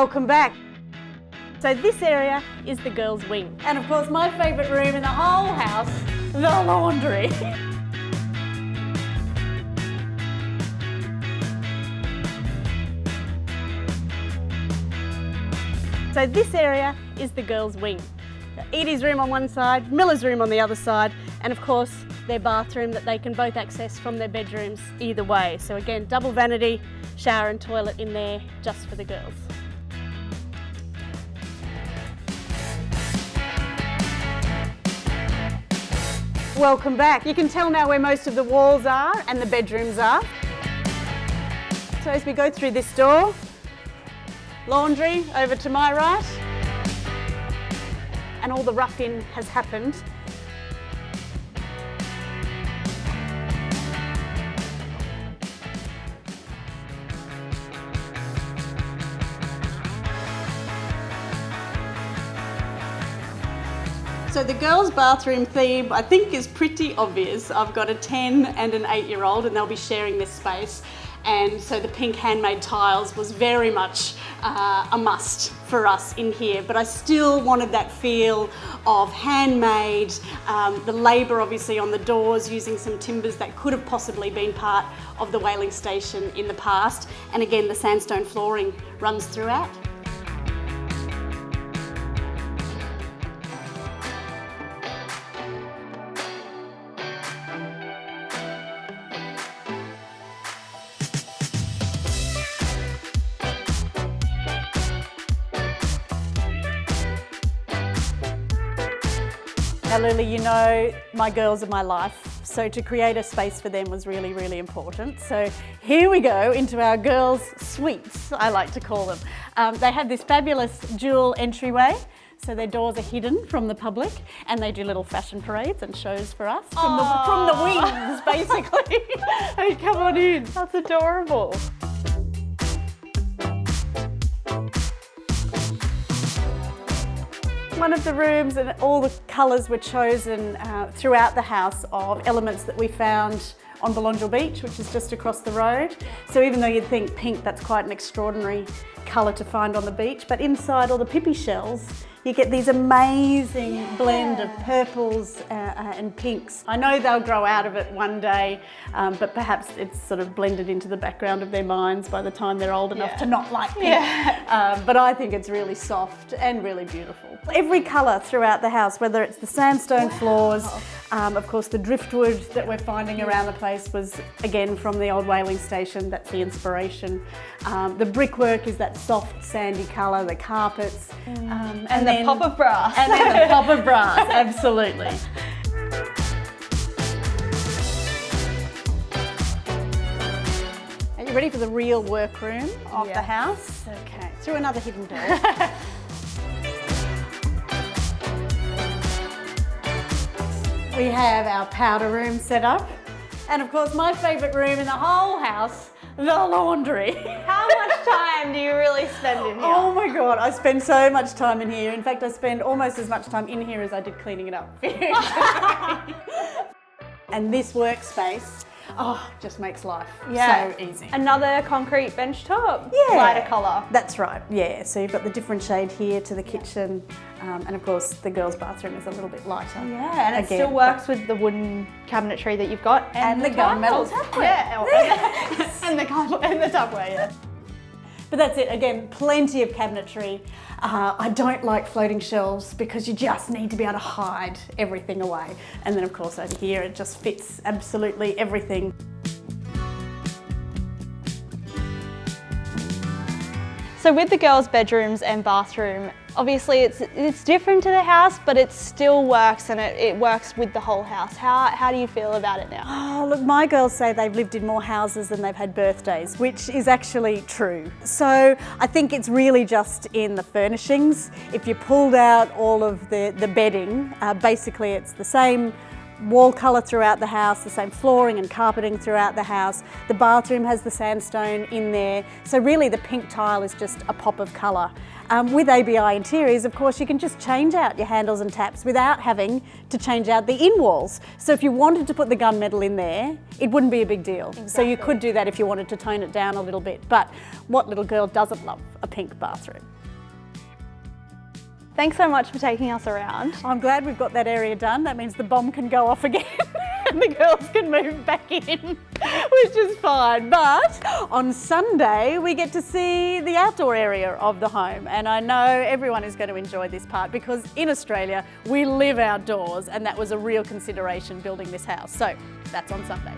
Welcome back. So this area is the girls' wing. And of course my favourite room in the whole house, the laundry. So this area is the girls' wing. Edie's room on one side, Miller's room on the other side, and of course their bathroom that they can both access from their bedrooms either way. So again, double vanity, shower and toilet in there just for the girls. Welcome back. You can tell now where most of the walls are and the bedrooms are. So as we go through this door, laundry over to my right, and all the rough-in has happened. So the girls' bathroom theme, I think, is pretty obvious. I've got a 10 and an 8-year-old and they'll be sharing this space. And so the pink handmade tiles was very much a must for us in here, but I still wanted that feel of handmade, the labour obviously on the doors, using some timbers that could have possibly been part of the whaling station in the past. And again, the sandstone flooring runs throughout. Now Lily, you know my girls are my life, so to create a space for them was really, really important. So here we go into our girls' suites, I like to call them. They have this fabulous dual entryway, so their doors are hidden from the public, and they do little fashion parades and shows for us from the wings, basically. Hey, come on in. That's adorable. One of the rooms, and all the colours were chosen throughout the house of elements that we found on Belongil Beach, which is just across the road. So even though you'd think pink, that's quite an extraordinary colour to find on the beach, but inside all the pippy shells, you get these amazing blend of purples and pinks. I know they'll grow out of it one day, but perhaps it's sort of blended into the background of their minds by the time they're old enough to not like pink. But I think it's really soft and really beautiful. Every colour throughout the house, whether it's the sandstone floors, of course the driftwood that we're finding around the place was again from the old whaling station, that's the inspiration. The brickwork is that soft sandy colour, the carpets. And the pop of brass. And then the pop of brass, absolutely. Are you ready for the real workroom of the house? Okay, through another hidden door. We have our powder room set up. And of course, my favourite room in the whole house, the laundry. How much time do you really spend in here? Oh my God, I spend so much time in here. In fact, I spend almost as much time in here as I did cleaning it up. And this workspace, just makes life so easy. Another concrete bench top, lighter colour. That's right, yeah. So you've got the different shade here to the kitchen, and of course the girls' bathroom is a little bit lighter. Yeah, and it still works with the wooden cabinetry that you've got. And the gunmetal tapware. Yeah, and the tapware, yeah. But that's it, again, plenty of cabinetry. I don't like floating shelves because you just need to be able to hide everything away. And then of course over here it just fits absolutely everything. So with the girls' bedrooms and bathroom, obviously it's different to the house, but it still works, and it works with the whole house. How do you feel about it now? Oh, look, my girls say they've lived in more houses than they've had birthdays, which is actually true. So I think it's really just in the furnishings. If you pulled out all of the bedding, basically it's the same wall colour throughout the house, the same flooring and carpeting throughout the house. The bathroom has the sandstone in there. So really the pink tile is just a pop of colour. With ABI Interiors, of course, you can just change out your handles and taps without having to change out the in-walls. So if you wanted to put the gunmetal in there, it wouldn't be a big deal. Exactly. So you could do that if you wanted to tone it down a little bit. But what little girl doesn't love a pink bathroom? Thanks so much for taking us around. I'm glad we've got that area done. That means the bomb can go off again and the girls can move back in, which is fine. But on Sunday, we get to see the outdoor area of the home. And I know everyone is going to enjoy this part because in Australia, we live outdoors and that was a real consideration building this house. So that's on Sunday.